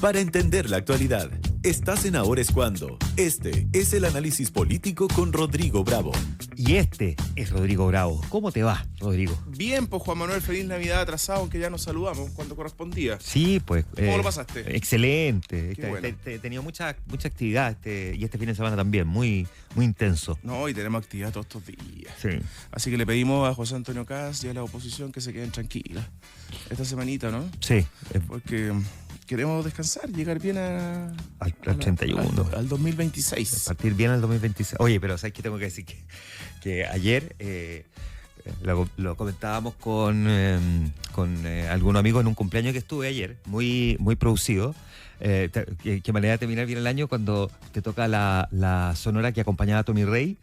Para entender la actualidad, estás en Ahora es Cuando. Este es el análisis político con Rodrigo Bravo. Y este es Rodrigo Bravo. ¿Cómo te va, Rodrigo? Bien, pues Juan Manuel, feliz Navidad atrasado, aunque ya nos saludamos cuando correspondía. Sí, pues. ¿Cómo lo pasaste? Excelente. Bueno. He tenido mucha actividad y este fin de semana también, muy intenso. No, y tenemos actividad todos estos días. Sí. Así que le pedimos a José Antonio Caz y a la oposición que se queden tranquilas esta semanita, ¿no? Sí. Porque queremos descansar, llegar bien Al 31. Al 2026. Partir bien al 2026. Oye, pero ¿sabes qué tengo que decir? Que ayer lo comentábamos con algunos amigos en un cumpleaños que estuve ayer, muy producido. Qué manera de terminar bien el año cuando te toca la sonora que acompañaba a Tommy Rey.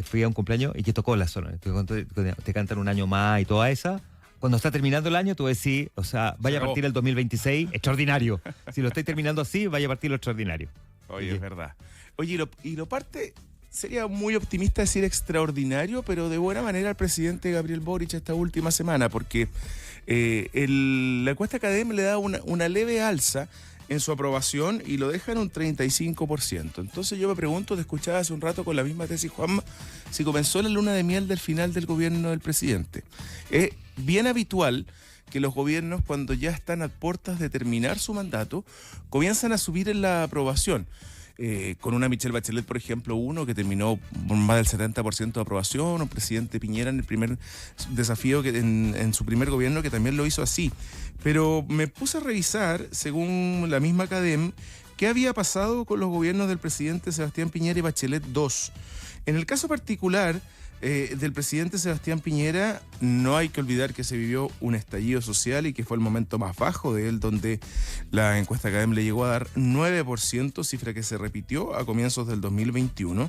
Fui a un cumpleaños y que tocó la sonora. Te cantan un año más y toda esa. Cuando está terminando el año, tú decís, o sea, vaya a partir el 2026, extraordinario. Si lo estáis terminando así, vaya a partir lo extraordinario. Oye, es verdad. Oye, y lo parte, sería muy optimista decir extraordinario, pero de buena manera el presidente Gabriel Boric esta última semana, porque la encuesta Academ le da una leve alza en su aprobación y lo deja en un 35%. Entonces yo me pregunto, te escuchaba hace un rato con la misma tesis, Juanma, si comenzó la luna de miel del final del gobierno del presidente. Es bien habitual que los gobiernos, cuando ya están a puertas de terminar su mandato, comienzan a subir en la aprobación. Con una Michelle Bachelet, por ejemplo, que terminó con más del 70% de aprobación, o presidente Piñera en el primer desafío en su primer gobierno, que también lo hizo así. Pero me puse a revisar, según la misma Academ, qué había pasado con los gobiernos del presidente Sebastián Piñera y Bachelet II. En el caso particular del presidente Sebastián Piñera, no hay que olvidar que se vivió un estallido social y que fue el momento más bajo de él, donde la encuesta Academ le llegó a dar 9%, cifra que se repitió a comienzos del 2021.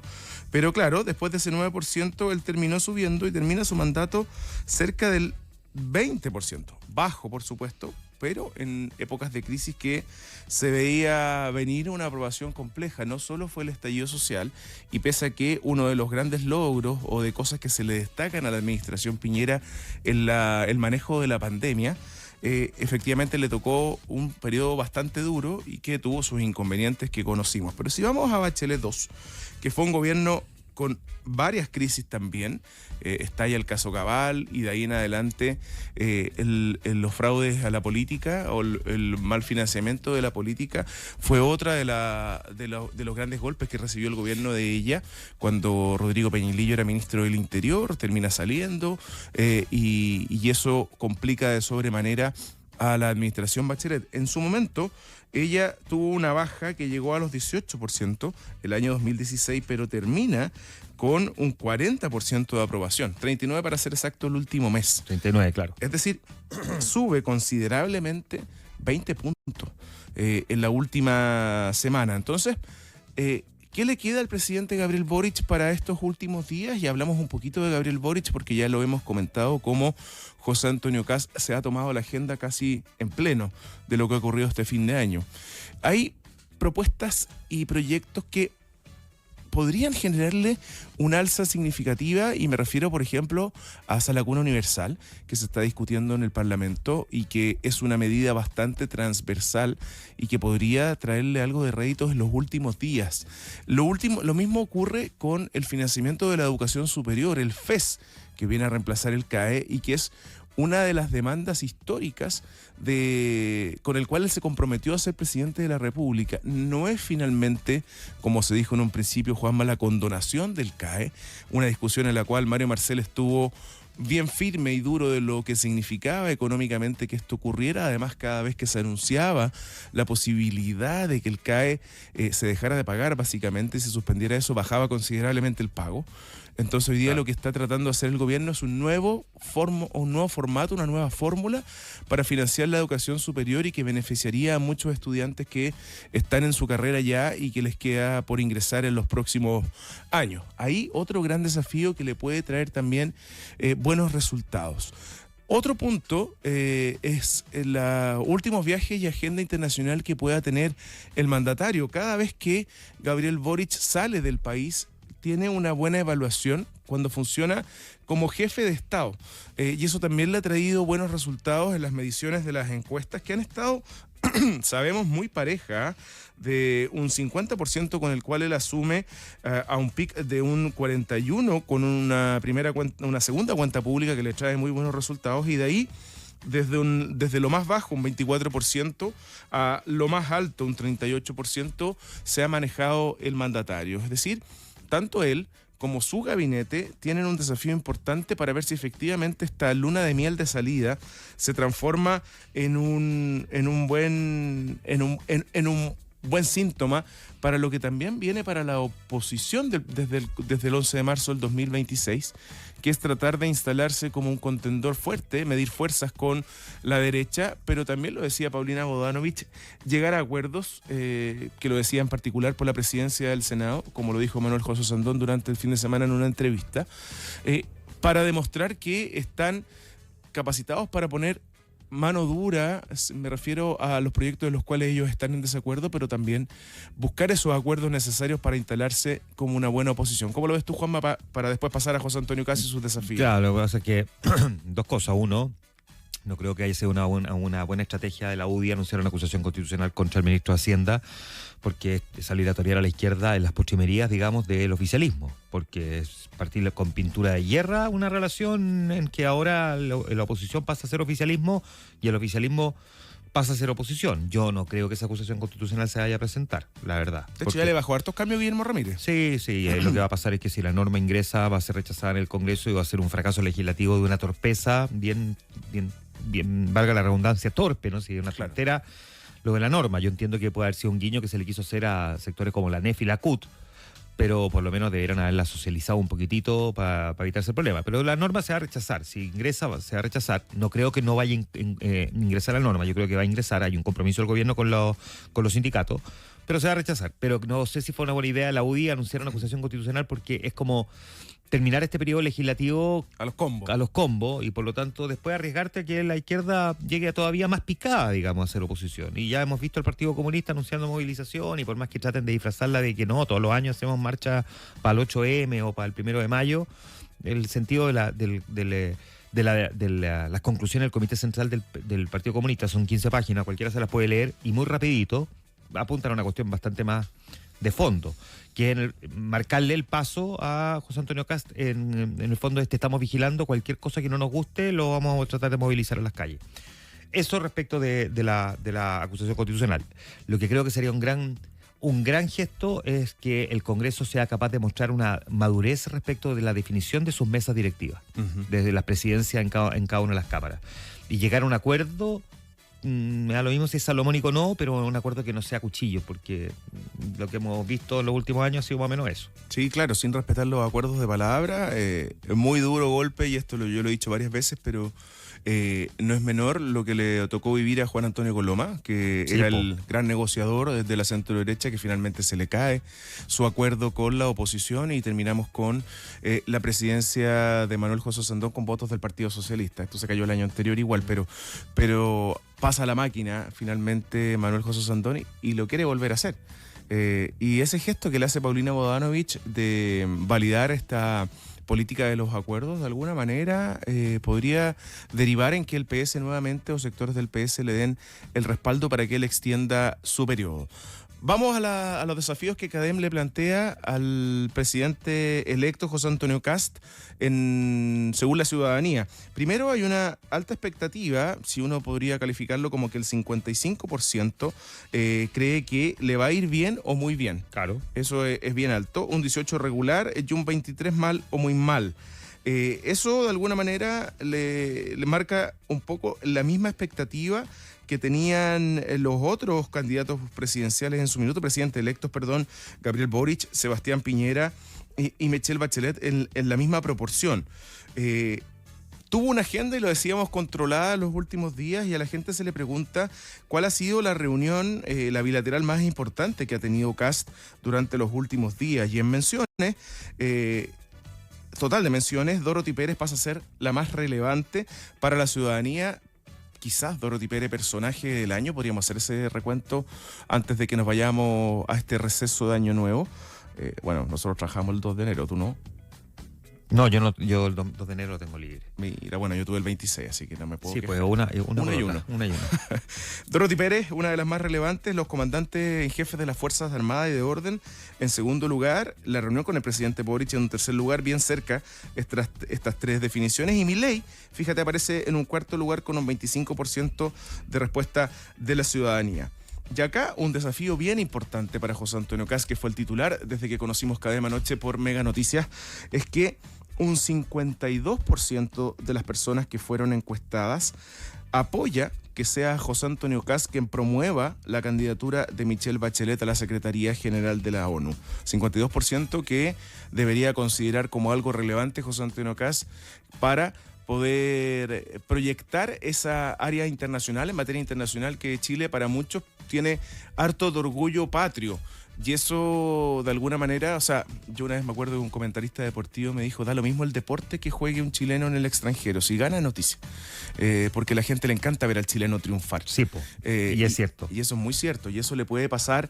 Pero claro, después de ese 9%, él terminó subiendo y termina su mandato cerca del 20%. Bajo, por supuesto, pero en épocas de crisis que se veía venir una aprobación compleja. No solo fue el estallido social, y pese a que uno de los grandes logros o de cosas que se le destacan a la administración Piñera en el manejo de la pandemia, efectivamente le tocó un periodo bastante duro y que tuvo sus inconvenientes que conocimos. Pero si vamos a Bachelet II, que fue un gobierno con varias crisis también, estalla el caso Cabal y de ahí en adelante los fraudes a la política o el mal financiamiento de la política fue otra de los grandes golpes que recibió el gobierno de ella cuando Rodrigo Peñilillo era ministro del Interior, termina saliendo y eso complica de sobremanera a la administración Bachelet. En su momento, ella tuvo una baja que llegó a los 18% el año 2016, pero termina con un 40% de aprobación, 39 para ser exacto el último mes. 39, claro. Es decir, sube considerablemente 20 puntos en la última semana. Entonces, ¿qué le queda al presidente Gabriel Boric para estos últimos días? Y hablamos un poquito de Gabriel Boric porque ya lo hemos comentado, cómo José Antonio Caz se ha tomado la agenda casi en pleno de lo que ha ocurrido este fin de año. Hay propuestas y proyectos que podrían generarle una alza significativa, y me refiero, por ejemplo, a esa lacuna universal que se está discutiendo en el Parlamento y que es una medida bastante transversal y que podría traerle algo de réditos en los últimos días. Lo mismo ocurre con el financiamiento de la educación superior, el FES, que viene a reemplazar el CAE y que es una de las demandas históricas con el cual él se comprometió a ser presidente de la República. No es finalmente, como se dijo en un principio, Juanma, la condonación del CAE, una discusión en la cual Mario Marcel estuvo bien firme y duro de lo que significaba económicamente que esto ocurriera. Además, cada vez que se anunciaba la posibilidad de que el CAE se dejara de pagar, básicamente, si se suspendiera eso, bajaba considerablemente el pago. Entonces hoy día lo que está tratando de hacer el gobierno es un nuevo formato, una nueva fórmula para financiar la educación superior y que beneficiaría a muchos estudiantes que están en su carrera ya y que les queda por ingresar en los próximos años. Ahí otro gran desafío que le puede traer también buenos resultados. Otro punto es los últimos viajes y agenda internacional que pueda tener el mandatario. Cada vez que Gabriel Boric sale del país, tiene una buena evaluación cuando funciona como jefe de Estado. Y eso también le ha traído buenos resultados en las mediciones de las encuestas que han estado sabemos, muy pareja, de un 50% con el cual él asume a un pic de un 41% con una segunda cuenta pública que le trae muy buenos resultados, y de ahí desde lo más bajo, un 24%, a lo más alto, un 38%, se ha manejado el mandatario. Es decir, tanto él como su gabinete tienen un desafío importante para ver si efectivamente esta luna de miel de salida se transforma en un buen síntoma para lo que también viene para la oposición desde el 11 de marzo del 2026, que es tratar de instalarse como un contendor fuerte, medir fuerzas con la derecha, pero también, lo decía Paulina Bodanovich, llegar a acuerdos, que lo decía en particular por la presidencia del Senado, como lo dijo Manuel José Sandón durante el fin de semana en una entrevista, para demostrar que están capacitados para poner mano dura. Me refiero a los proyectos de los cuales ellos están en desacuerdo, pero también buscar esos acuerdos necesarios para instalarse como una buena oposición. ¿Cómo lo ves tú, Juanma, para después pasar a José Antonio Cast y sus desafíos? Claro, lo que pasa es que dos cosas. Uno, no creo que haya sido una buena estrategia de la UDI anunciar una acusación constitucional contra el ministro de Hacienda, porque es salir a torear a la izquierda en las postrimerías, digamos, del oficialismo, porque es partir con pintura de guerra una relación en que ahora la oposición pasa a ser oficialismo y el oficialismo pasa a ser oposición. Yo no creo que esa acusación constitucional se vaya a presentar, la verdad. De hecho, ya le bajó hartos cambios a Guillermo Ramírez. Sí, lo que va a pasar es que si la norma ingresa va a ser rechazada en el Congreso y va a ser un fracaso legislativo de una torpeza bien, valga la redundancia, torpe, ¿no? Si es una frontera, lo de la norma. Yo entiendo que puede haber sido un guiño que se le quiso hacer a sectores como la NEF y la CUT, pero por lo menos deberían haberla socializado un poquitito para evitarse el problema. Pero la norma se va a rechazar. Si ingresa, se va a rechazar. No creo que no vaya a ingresar la norma. Yo creo que va a ingresar. Hay un compromiso del gobierno con los sindicatos, pero se va a rechazar. Pero no sé si fue una buena idea de la UDI anunciar una acusación constitucional, porque es como terminar este periodo legislativo a los combos, y por lo tanto después arriesgarte a que la izquierda llegue todavía más picada, digamos, a ser oposición. Y ya hemos visto al Partido Comunista anunciando movilización, y por más que traten de disfrazarla de que no, todos los años hacemos marcha para el 8M o para el 1 de mayo, el sentido de las conclusiones del Comité Central del Partido Comunista son 15 páginas, cualquiera se las puede leer, y muy rapidito apuntan a una cuestión bastante más de fondo, que es marcarle el paso a José Antonio Cast. En el fondo estamos vigilando cualquier cosa que no nos guste, lo vamos a tratar de movilizar en las calles. Eso respecto de la acusación constitucional. Lo que creo que sería un gran gesto es que el Congreso sea capaz de mostrar una madurez respecto de la definición de sus mesas directivas, desde la presidencia en cada una de las cámaras, y llegar a un acuerdo. Me da lo mismo si es salomónico o no, pero un acuerdo que no sea cuchillo, porque lo que hemos visto en los últimos años ha sido más o menos eso. Sí, claro, sin respetar los acuerdos de palabra, muy duro golpe, y esto yo lo he dicho varias veces, pero no es menor lo que le tocó vivir a Juan Antonio Coloma, que era el gran negociador desde la centro derecha, que finalmente se le cae su acuerdo con la oposición, y terminamos con la presidencia de Manuel José Sandón con votos del Partido Socialista. Esto se cayó el año anterior igual, pero pasa la máquina finalmente Manuel José Sandón y lo quiere volver a hacer. Y ese gesto que le hace Paulina Bodanovich de validar esta política de los acuerdos, de alguna manera podría derivar en que el PS nuevamente, o sectores del PS, le den el respaldo para que él extienda su periodo. Vamos a los desafíos que CADEM le plantea al presidente electo José Antonio Cast según la ciudadanía. Primero, hay una alta expectativa, si uno podría calificarlo como que el 55% cree que le va a ir bien o muy bien. Claro. Eso es bien alto. Un 18% regular y un 23% mal o muy mal. Eso de alguna manera le marca un poco la misma expectativa que tenían los otros candidatos presidenciales en su minuto, presidentes electos, Gabriel Boric, Sebastián Piñera y Michelle Bachelet en la misma proporción. Tuvo una agenda, y lo decíamos, controlada en los últimos días, y a la gente se le pregunta cuál ha sido la reunión, la bilateral más importante que ha tenido Cast durante los últimos días. Y en menciones, total de menciones, Dorothy Pérez pasa a ser la más relevante para la ciudadanía. Quizás Dorothy Pérez, personaje del año, podríamos hacer ese recuento antes de que nos vayamos a este receso de Año Nuevo. Bueno, nosotros trabajamos el 2 de enero, ¿tú no? No, yo el 2 de enero lo tengo libre. Mira, bueno, yo tuve el 26, así que no me puedo Sí, quejar. pues una y Una y una. una. Dorothy Pérez, una de las más relevantes, los comandantes en jefes de las Fuerzas Armadas y de Orden, en segundo lugar, la reunión con el presidente Boric en un tercer lugar, bien cerca estas tres definiciones, y Milei, fíjate, aparece en un cuarto lugar con un 25% de respuesta de la ciudadanía. Y acá un desafío bien importante para José Antonio Kast, que fue el titular desde que conocimos Cadena Noche por Mega Noticias, es que un 52% de las personas que fueron encuestadas apoya que sea José Antonio Kast quien promueva la candidatura de Michelle Bachelet a la Secretaría General de la ONU. 52% que debería considerar como algo relevante José Antonio Kast para poder proyectar esa área internacional, en materia internacional, que Chile para muchos tiene harto de orgullo patrio. Y eso, de alguna manera, o sea, yo una vez me acuerdo de un comentarista deportivo me dijo, da lo mismo el deporte que juegue un chileno en el extranjero, si gana, noticia. Porque a la gente le encanta ver al chileno triunfar. Sí, po. Y es cierto. Y eso es muy cierto, y eso le puede pasar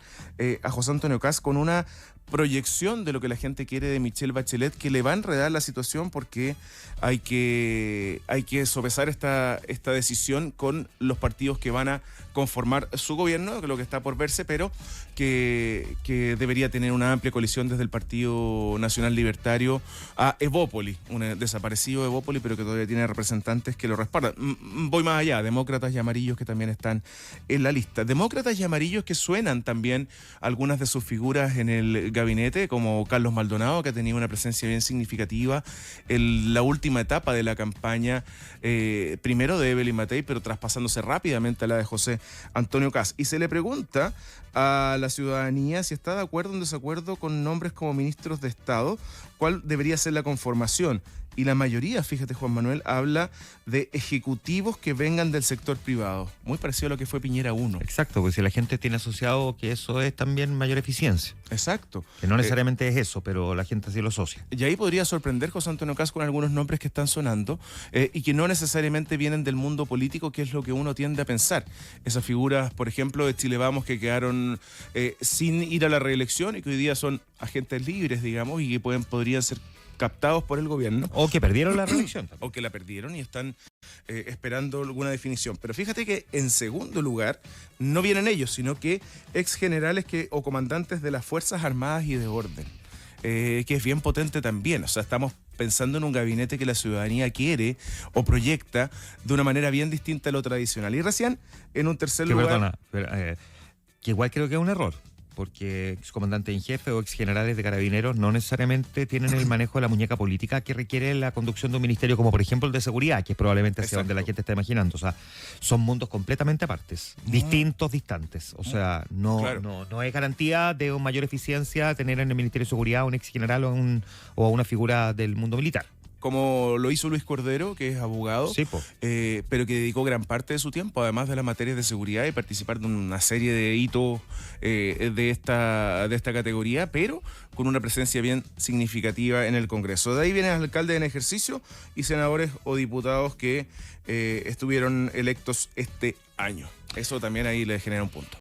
a José Antonio Kast con una proyección de lo que la gente quiere de Michelle Bachelet, que le va a enredar la situación porque hay que sopesar esta decisión con los partidos que van a conformar su gobierno, que es lo que está por verse, pero que debería tener una amplia coalición desde el Partido Nacional Libertario a Evópoli, un desaparecido Evópoli, pero que todavía tiene representantes que lo respaldan. Voy más allá, demócratas y amarillos que también están en la lista. Demócratas y amarillos que suenan también algunas de sus figuras en el gabinete, como Carlos Maldonado, que ha tenido una presencia bien significativa en la última etapa de la campaña, primero de Evelyn Matei, pero traspasándose rápidamente a la de José Antonio Kast. Y se le pregunta a la ciudadanía si está de acuerdo o en desacuerdo con nombres como ministros de Estado, cuál debería ser la conformación. Y la mayoría, fíjate Juan Manuel, habla de ejecutivos que vengan del sector privado. Muy parecido a lo que fue Piñera 1. Exacto, porque si la gente tiene asociado que eso es también mayor eficiencia. Exacto. Que no necesariamente es eso, pero la gente así lo asocia. Y ahí podría sorprender José Antonio Kast con algunos nombres que están sonando y que no necesariamente vienen del mundo político, que es lo que uno tiende a pensar. Esas figuras, por ejemplo, de Chile Vamos, que quedaron sin ir a la reelección y que hoy día son agentes libres, digamos, y que podrían ser captados por el gobierno. O que perdieron la reelección. O que la perdieron y están esperando alguna definición. Pero fíjate que en segundo lugar no vienen ellos, sino que ex generales o comandantes de las Fuerzas Armadas y de Orden, que es bien potente también. O sea, estamos pensando en un gabinete que la ciudadanía quiere o proyecta de una manera bien distinta a lo tradicional. Y recién, en un tercer lugar... Perdona, que igual creo que es un error, porque excomandantes en jefe o exgenerales de carabineros no necesariamente tienen el manejo de la muñeca política que requiere la conducción de un ministerio como por ejemplo el de seguridad, que es probablemente hacia donde la gente está imaginando. O sea, son mundos completamente apartes, distintos, distantes. O sea, no es garantía de una mayor eficiencia tener en el Ministerio de Seguridad un exgeneral o una figura del mundo militar. Como lo hizo Luis Cordero, que es abogado, Sí, pero que dedicó gran parte de su tiempo, además de las materias de seguridad, y participar de una serie de hitos de esta categoría, pero con una presencia bien significativa en el Congreso. De ahí vienen alcaldes en ejercicio y senadores o diputados que estuvieron electos este año. Eso también ahí le genera un punto.